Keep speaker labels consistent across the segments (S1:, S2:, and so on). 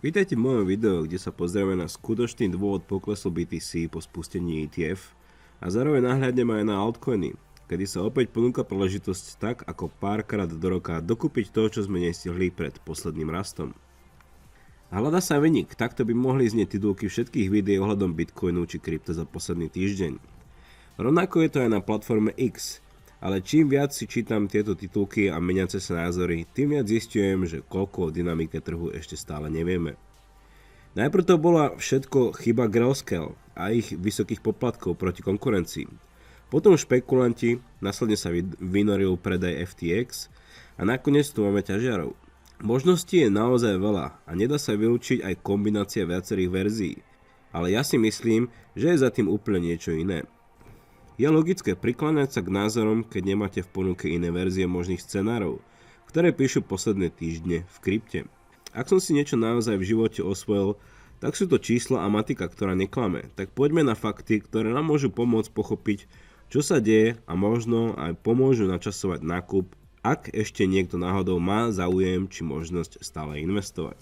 S1: Vítajte v mojom videu, kde sa pozrieme na skutočný dôvod poklesu BTC po spustení ETF a zároveň nahľadneme aj na altcoiny, kedy sa opäť ponúka príležitosť tak ako párkrát do roka dokúpiť to, čo sme nestihli pred posledným rastom. Hľadá sa vinník, takto by mohli znieť titulky všetkých videí ohľadom Bitcoinu či krypto za posledný týždeň. Rovnako je to aj na platforme X, ale čím viac si čítam tieto titulky a meniace sa názory, tým viac zistujem, že koľko o dynamike trhu ešte stále nevieme. Najprv to bola všetko chyba Grayscale a ich vysokých poplatkov proti konkurencii. Potom špekulanti, následne sa vynoril predaj FTX a nakoniec tu máme ťažiarov. Možností je naozaj veľa a nedá sa vylúčiť aj kombinácia viacerých verzií, ale ja si myslím, že je za tým úplne niečo iné. Je logické prikláňať sa k názorom, keď nemáte v ponuke iné verzie možných scenárov, ktoré píšu posledné týždne v krypte. Ak som si niečo naozaj v živote osvojil, tak sú to čísla a matika, ktorá neklame. Tak poďme na fakty, ktoré nám môžu pomôcť pochopiť, čo sa deje a možno aj pomôžu načasovať nákup, ak ešte niekto náhodou má záujem či možnosť stále investovať.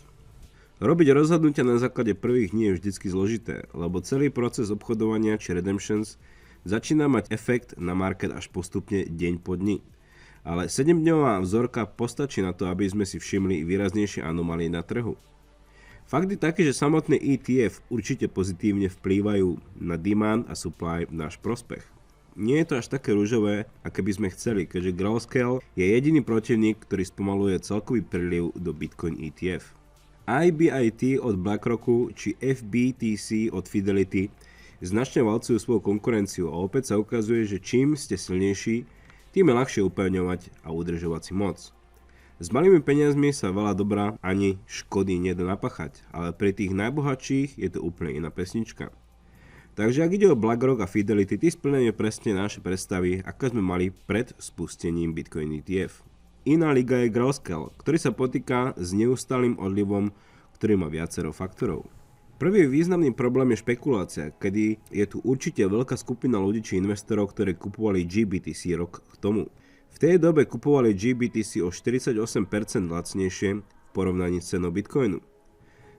S1: Robiť rozhodnutia na základe prvých dní je vždycky zložité, lebo celý proces obchodovania či redemptions začína mať efekt na market až postupne deň po dni. Ale 7-dňová vzorka postačí na to, aby sme si všimli výraznejšie anomálie na trhu. Fakt je taký, že samotné ETF určite pozitívne vplývajú na demand a supply v náš prospech. Nie je to až také ružové, aké by sme chceli, keďže Grayscale je jediný protivník, ktorý spomaluje celkový príliv do Bitcoin ETF. IBIT od BlackRocku či FBTC od Fidelity značne valcujú svoju konkurenciu a opäť sa ukazuje, že čím ste silnejší, tým je ľahšie upevňovať a udržovať si moc. S malými peniazmi sa veľa dobra ani škody nedá napáchať, ale pri tých najbohatších je to úplne iná pesnička. Takže ak ide o BlackRock a Fidelity, tí splňujú presne naše predstavy, aké sme mali pred spustením Bitcoin ETF. Iná liga je Grayscale, ktorý sa potýka s neustálým odlivom, ktorý má viacero faktorov. Prvý významný problém je špekulácia, kedy je tu určite veľká skupina ľudí či investorov, ktorí kupovali GBTC rok k tomu. V tej dobe kupovali GBTC o 48% lacnejšie v porovnaní s cenou Bitcoinu.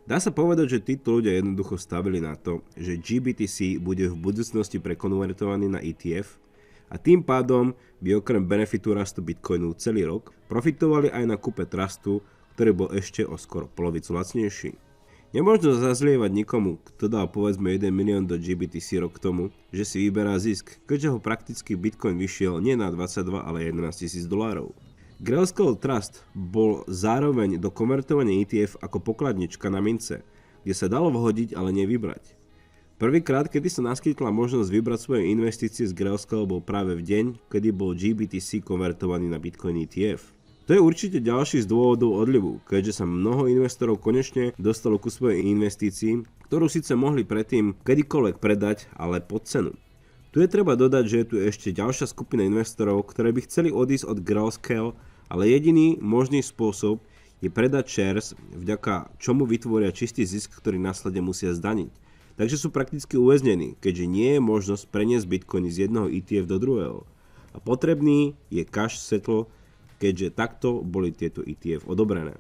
S1: Dá sa povedať, že títo ľudia jednoducho stavili na to, že GBTC bude v budúcnosti prekonvertovaný na ETF a tým pádom by okrem benefitu rastu Bitcoinu celý rok profitovali aj na kúpe trustu, ktorý bol ešte o skoro polovicu lacnejší. Nemôžno zazlievať nikomu, kto dal povedzme 1 milión do GBTC rok k tomu, že si vyberá zisk, keďže ho prakticky Bitcoin vyšiel nie na 22, ale 11 000 $. Grayscale Trust bol zároveň do konvertovania ETF ako pokladnička na mince, kde sa dalo vhodiť, ale nevybrať. Prvýkrát, kedy sa naskytla možnosť vybrať svoje investície z Grayscale, bol práve v deň, kedy bol GBTC konvertovaný na Bitcoin ETF. To je určite ďalší z dôvodov odlivu, keďže sa mnoho investorov konečne dostalo ku svojej investícii, ktorú síce mohli predtým kedykoľvek predať, ale pod cenu. Tu je treba dodať, že je tu ešte ďalšia skupina investorov, ktoré by chceli odísť od Grayscale, ale jediný možný spôsob je predať shares, vďaka čomu vytvoria čistý zisk, ktorý následne musia zdaniť. Takže sú prakticky uväznení, keďže nie je možnosť preniesť bitcoiny z jedného ETF do druhého. A potrebný je cash settle, keďže takto boli tieto ETF odobrené.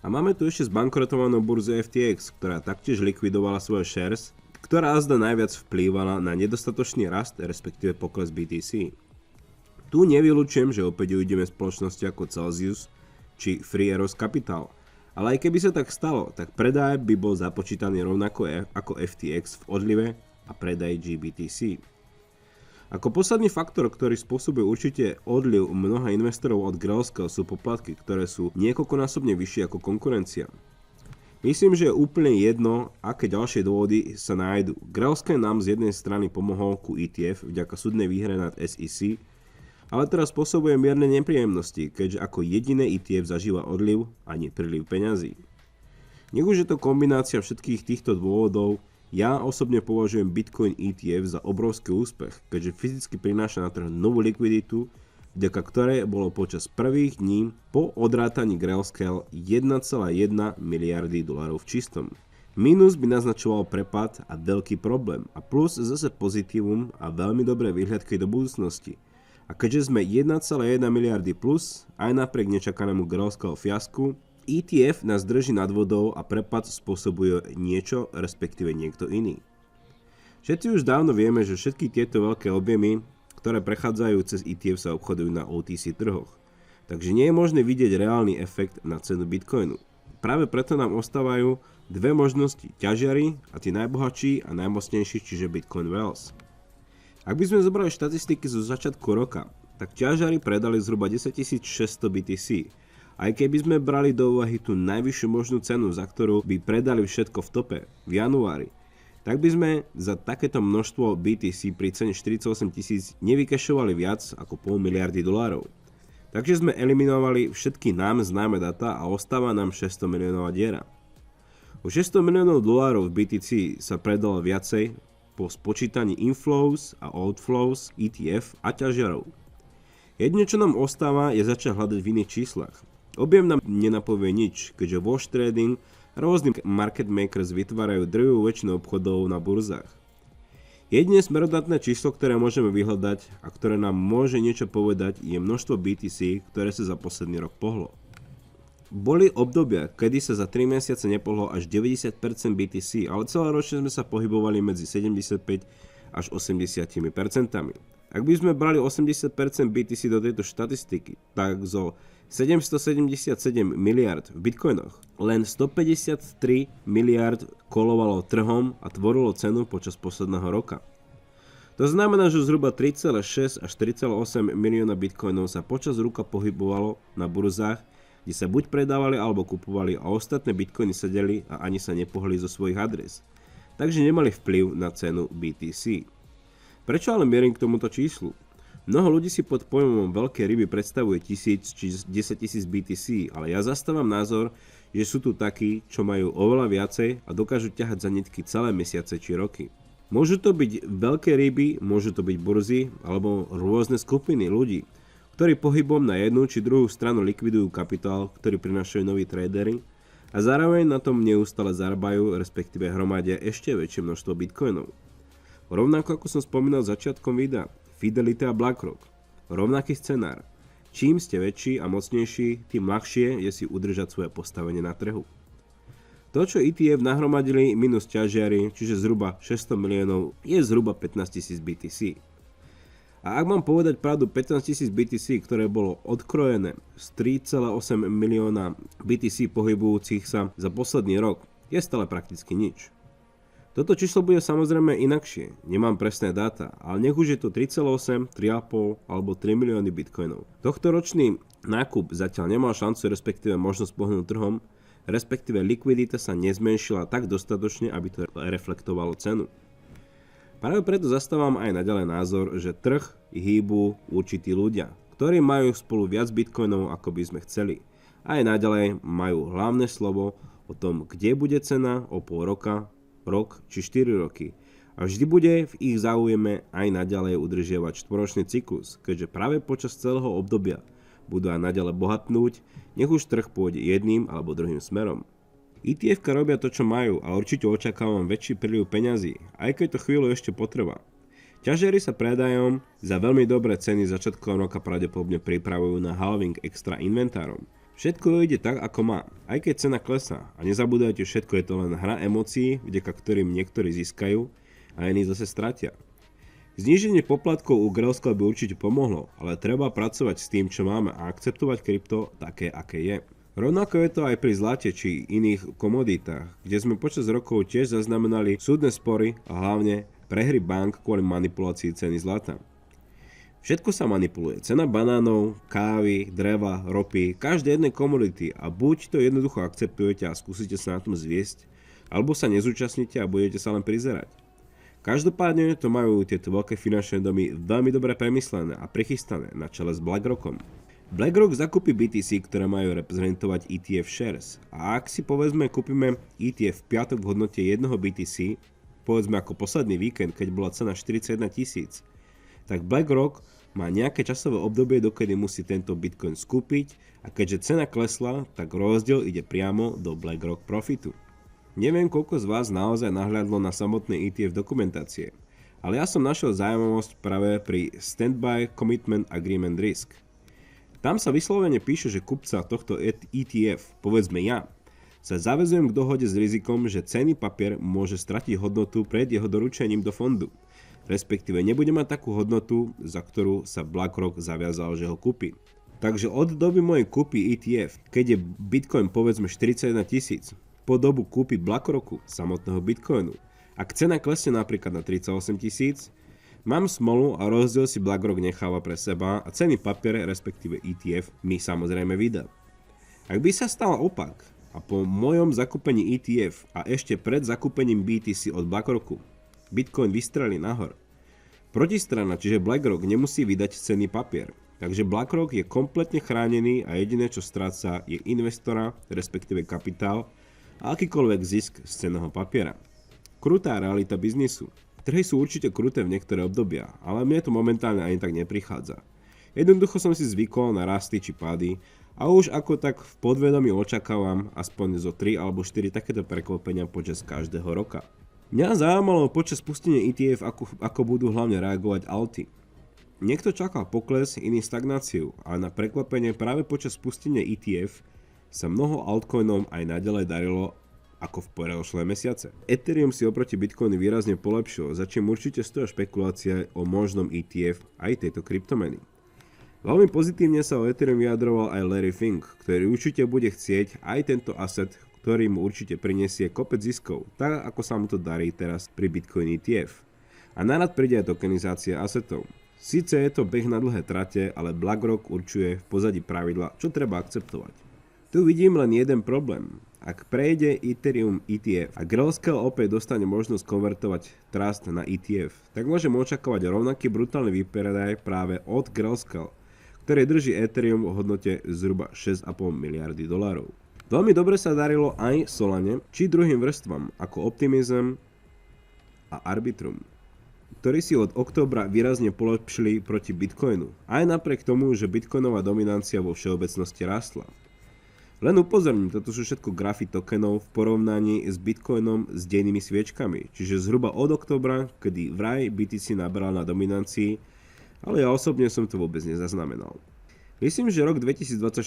S1: A máme tu ešte zbankrotovanú burzu FTX, ktorá taktiež likvidovala svoje shares, ktorá azda najviac vplývala na nedostatočný rast, respektíve pokles BTC. Tu nevylučujem, že opäť uvidíme spoločnosti ako Celsius či Free Arrows Capital, ale aj keby sa tak stalo, tak predaj by bol započítaný rovnako ako FTX v odlive a predaj GBTC. Ako posledný faktor, ktorý spôsobuje určite odliv mnoha investorov od Grayscale, sú poplatky, ktoré sú niekoľkonásobne vyššie ako konkurencia. Myslím, že je úplne jedno, aké ďalšie dôvody sa nájdu. Grayscale nám z jednej strany pomohol ku ETF vďaka súdnej výhre nad SEC, ale teraz spôsobuje mierne nepríjemnosti, keďže ako jediné ETF zažíva odliv a nie príliv peňazí. Nech už je to kombinácia všetkých týchto dôvodov, ja osobne považujem Bitcoin ETF za obrovský úspech, keďže fyzicky prináša na trh novú likviditu, vďaka ktorej bolo počas prvých dní po odrátaní Grayscale 1,1 miliardy dolárov v čistom. Minus by naznačoval prepad a veľký problém a plus zase pozitívum a veľmi dobré výhľadky do budúcnosti. A keďže sme 1,1 miliardy plus, aj napriek nečakanému Grayscale fiasku, ETF nás drží nad vodou a prepad spôsobuje niečo, respektíve niekto iný. Všetci už dávno vieme, že všetky tieto veľké objemy, ktoré prechádzajú cez ETF, sa obchodujú na OTC trhoch. Takže nie je možné vidieť reálny efekt na cenu Bitcoinu. Práve preto nám ostávajú dve možnosti, ťažiari a tí najbohatší a najmocnejší, čiže Bitcoin Whales. Ak by sme zobrali štatistiky zo začiatku roka, tak ťažiari predali zhruba 10 600 BTC. Aj keby sme brali do úvahy tú najvyššiu možnú cenu, za ktorú by predali všetko v tope v januári, tak by sme za takéto množstvo BTC pri cene 48 000 nevykešovali viac ako $500 miliardy. Takže sme eliminovali všetky nám známe data a ostáva nám 600 miliónová diera. O $600 miliónov v BTC sa predalo viacej po spočítaní inflows a outflows ETF a ťažiarov. Jedine, čo nám ostáva, je začať hľadať v iných číslach. Objem nám nenapovie nič, keďže wash trading rôzni market makers vytvárajú drvivú väčšinu obchodov na burzách. Jedine smerodatné číslo, ktoré môžeme vyhľadať a ktoré nám môže niečo povedať, je množstvo BTC, ktoré sa za posledný rok pohlo. Boli obdobia, kedy sa za 3 mesiace nepohlo až 90% BTC, ale celoročne sme sa pohybovali medzi 75 až 80%. Ak by sme brali 80% BTC do tejto štatistiky, tak zo 777 miliard v bitcoinoch len 153 miliard kolovalo trhom a tvorilo cenu počas posledného roka. To znamená, že zhruba 3,6 až 3,8 milióna bitcoinov sa počas roka pohybovalo na burzách, kde sa buď predávali alebo kupovali a ostatné bitcoiny sedeli a ani sa nepohli zo svojich adres. Takže nemali vplyv na cenu BTC. Prečo ale mierim k tomuto číslu? Mnoho ľudí si pod pojmom veľké ryby predstavuje 1000 či 10 000 BTC, ale ja zastávam názor, že sú tu takí, čo majú oveľa viacej a dokážu ťahať za nitky celé mesiace či roky. Môžu to byť veľké ryby, môžu to byť burzy alebo rôzne skupiny ľudí, ktorí pohybom na jednu či druhú stranu likvidujú kapitál, ktorý prinášajú noví tradery a zároveň na tom neustále zarábajú, respektíve hromadia ešte väčšie množstvo bitcoinov. Rovnako ako som spomínal začiatkom videa, Fidelity a BlackRock. Rovnaký scenár. Čím ste väčší a mocnejší, tým ľahšie je si udržať svoje postavenie na trhu. To, čo ETF nahromadili minus ťažiari, čiže zhruba 600 miliónov, je zhruba 15 000 BTC. A ak mám povedať pravdu, 15 000 BTC, ktoré bolo odkrojené z 3,8 milióna BTC pohybujúcich sa za posledný rok, je stále prakticky nič. Toto číslo bude samozrejme inakšie, nemám presné dáta, ale nech už je to 3,8, 3,5 alebo 3 milióny bitcoinov. Tohtoročný nákup zatiaľ nemal šancu, respektíve možnosť pohnúť trhom, respektíve likvidita sa nezmenšila tak dostatočne, aby to reflektovalo cenu. Práve preto zastávam aj naďalej názor, že trh hýbu určití ľudia, ktorí majú spolu viac bitcoinov, ako by sme chceli. Aj naďalej majú hlavné slovo o tom, kde bude cena o pol roka, rok či 4 roky. A vždy bude v ich záujme aj naďalej udržiavať štvoročný cyklus, keďže práve počas celého obdobia budú aj naďalej bohatnúť, nech už trh pôjde jedným alebo druhým smerom. ETF-ka robia to, čo majú a určite očakávam väčší príliv peňazí, aj keď to chvíľu ešte potrvá. Ťažiari sa predajom za veľmi dobré ceny začiatkom roka pravdepodobne pripravujú na halving extra inventárom. Všetko ide tak, ako má, aj keď cena klesá. A nezabúdajte, všetko je to len hra emócií, vďaka ktorým niektorí získajú a iní zase stratia. Zníženie poplatkov u Grayscale by určite pomohlo, ale treba pracovať s tým, čo máme a akceptovať krypto také, aké je. Rovnako je to aj pri zlate či iných komoditách, kde sme počas rokov tiež zaznamenali súdne spory a hlavne prehry bank kvôli manipulácii ceny zlata. Všetko sa manipuluje. Cena banánov, kávy, dreva, ropy, každej jednej komodity a buď to jednoducho akceptujete a skúsite sa na tom zviesť, alebo sa nezúčastnite a budete sa len prizerať. Každopádne to majú tieto veľké finančné domy veľmi dobre premyslené a prichystané na čele s BlackRockom. BlackRock zakúpi BTC, ktoré majú reprezentovať ETF shares. A ak si povedzme kúpime ETF v piatok v hodnote 1 BTC, povedzme ako posledný víkend, keď bola cena 41 000, tak BlackRock má nejaké časové obdobie, dokedy musí tento Bitcoin skúpiť a keďže cena klesla, tak rozdiel ide priamo do BlackRock profitu. Neviem, koľko z vás naozaj nahľadlo na samotné ETF dokumentácie, ale ja som našiel zaujímavosť práve pri Standby Commitment Agreement Risk. Tam sa vyslovene píše, že kupca tohto ETF, povedzme ja, sa zaväzujem k dohode s rizikom, že cenný papier môže stratiť hodnotu pred jeho doručením do fondu. Respektíve nebude mať takú hodnotu, za ktorú sa BlackRock zaviazal, že ho kúpi. Takže od doby mojej kúpy ETF, keď je Bitcoin povedzme 41 000, po dobu kúpy BlackRocku samotného Bitcoinu, ak cena klesne napríklad na 38 000, mám smolu a rozdiel si BlackRock necháva pre seba a cenný papier, respektíve ETF, mi samozrejme vydá. Ak by sa stal opak a po mojom zakúpení ETF a ešte pred zakúpením BTC od BlackRocku Bitcoin vystrelí nahor, protistrana, čiže BlackRock nemusí vydať cenný papier. Takže BlackRock je kompletne chránený a jediné čo stráca je investora, respektíve kapitál a akýkoľvek zisk z cenného papiera. Krutá realita biznisu. Trhy sú určite kruté v niektoré obdobia, ale mne to momentálne ani tak neprichádza. Jednoducho som si zvykol na rasty či pády a už ako tak v podvedomí očakávam aspoň zo 3 alebo 4 takéto prekvapenia počas každého roka. Mňa zaujímalo počas spustenia ETF, ako budú hlavne reagovať alty. Niekto čakal pokles, iný stagnáciu, ale na prekvapenie práve počas spustenia ETF sa mnoho altcoinov aj naďalej darilo ako v predošlé mesiace. Ethereum si oproti Bitcoinu výrazne polepšil, za čím určite stoja špekulácia o možnom ETF aj tejto kryptomeny. Veľmi pozitívne sa o Ethereum vyjadroval aj Larry Fink, ktorý určite bude chcieť aj tento asset, ktorý mu určite prinesie kopec ziskov, tak ako sa mu to darí teraz pri Bitcoin ETF. A narad príde aj tokenizácia assetov. Síce je to beh na dlhé trate, ale BlackRock určuje v pozadí pravidla, čo treba akceptovať. Tu vidím len jeden problém. Ak prejde Ethereum ETF a Grayscale opäť dostane možnosť konvertovať trust na ETF, tak môžeme očakávať rovnaký brutálny výpredaj práve od Grayscale, ktorý drží Ethereum v hodnote zhruba 6,5 miliardy dolárov. Veľmi dobre sa darilo aj Solane, či druhým vrstvám ako Optimism a Arbitrum, ktorí si od októbra výrazne polepšili proti Bitcoinu, aj napriek tomu, že bitcoinová dominancia vo všeobecnosti rástla. Len upozorním, toto sú všetko grafy tokenov v porovnaní s Bitcoinom s dejnými sviečkami, čiže zhruba od októbra, kedy vraj BTC nabral na dominancii, ale ja osobne som to vôbec nezaznamenal. Myslím, že rok 2024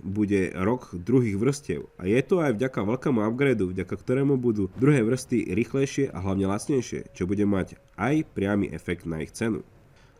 S1: bude rok druhých vrstiev a je to aj vďaka veľkému upgradeu, vďaka ktorému budú druhé vrsty rýchlejšie a hlavne lacnejšie, čo bude mať aj priamy efekt na ich cenu.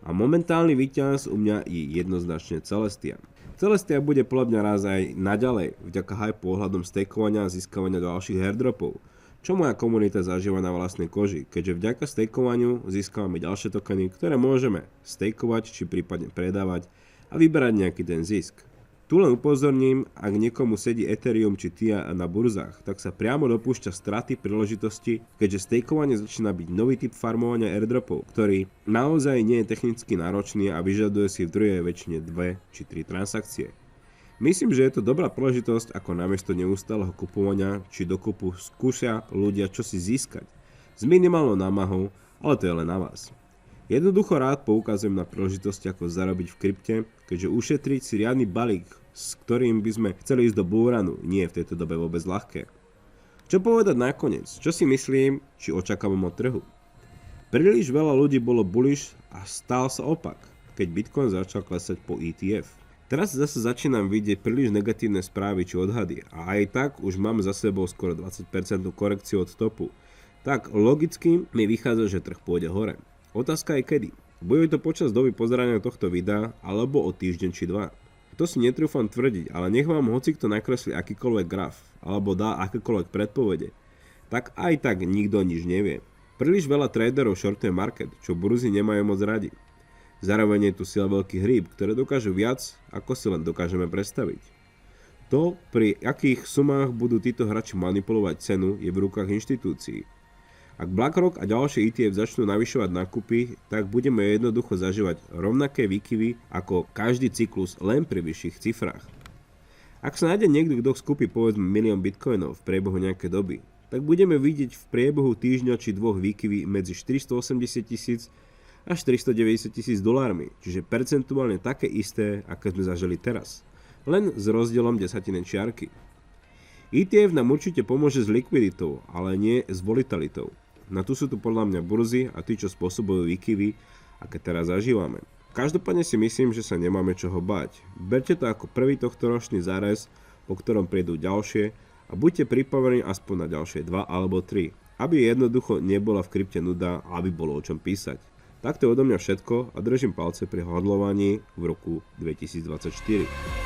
S1: A momentálny víťaz u mňa je jednoznačne Celestia. Celestia bude podľa mňa raz aj naďalej, vďaka hype ohľadom stakeovania a získavania ďalších airdropov, čo moja komunita zažíva na vlastnej koži, keďže vďaka stakeovaniu získavame ďalšie tokeny, ktoré môžeme stakeovať či prípadne predávať a vyberať nejaký ten zisk. Tu len upozorním, ak niekomu sedí Ethereum či TIA na burzách, tak sa priamo dopúšťa straty príležitosti, keďže stakeovanie začína byť nový typ farmovania airdropov, ktorý naozaj nie je technicky náročný a vyžaduje si v druhej väčšine 2 či 3 transakcie. Myslím, že je to dobrá príležitosť, ako namiesto neustáleho kupovania či dokupu skúsia ľudia čosi získať. S minimálnou námahou, ale to je len na vás. Jednoducho rád poukazujem na príležitosti, ako zarobiť v krypte, keďže ušetriť si riadny balík, s ktorým by sme chceli ísť do bullrunu, nie je v tejto dobe vôbec ľahké. Čo povedať nakoniec? Čo si myslím, či očakávam od trhu? Príliš veľa ľudí bolo bullish a stal sa opak, keď Bitcoin začal klesať po ETF. Teraz zase začínam vidieť príliš negatívne správy či odhady a aj tak už mám za sebou skoro 20% korekciu od topu. Tak logicky mi vychádza, že trh pôjde hore. Otázka je kedy. Bude to počas doby pozerania tohto videa alebo o týždeň či dva. To si netrúfam tvrdiť, ale nech vám hocikto nakreslí akýkoľvek graf alebo dá akékoľvek predpovede, tak aj tak nikto nič nevie. Príliš veľa traderov shortuje market, čo burzy nemajú moc radi. Zároveň je tu sila veľkých rýb, ktoré dokážu viac, ako si len dokážeme predstaviť. To, pri akých sumách budú títo hráči manipulovať cenu, je v rukách inštitúcií. Ak BlackRock a ďalšie ETF začnú navyšovať nákupy, tak budeme jednoducho zažívať rovnaké výkyvy ako každý cyklus len pri vyšších cifrách. Ak sa nájde niekto, kto skúpi povedzme 1 000 000 bitcoinov v priebehu nejakej doby, tak budeme vidieť v priebehu týždňa či dvoch výkyvy medzi 480 000 až 490 000 dolármi, čiže percentuálne také isté, aké sme zažili teraz, len s rozdielom desatinnej čiarky. ETF nám určite pomôže s likviditou, ale nie s volatilitou. Na tu sú tu podľa mňa burzy a tí, čo spôsobujú výkyvy, aké teraz zažívame. Každopádne si myslím, že sa nemáme čoho bať. Berte to ako prvý tohtoročný zárez, po ktorom prídu ďalšie a buďte pripravení aspoň na ďalšie 2 alebo 3, aby jednoducho nebola v krypte nuda a aby bolo o čom písať. Takto je odo mňa všetko a držím palce pri hodlovaní v roku 2024.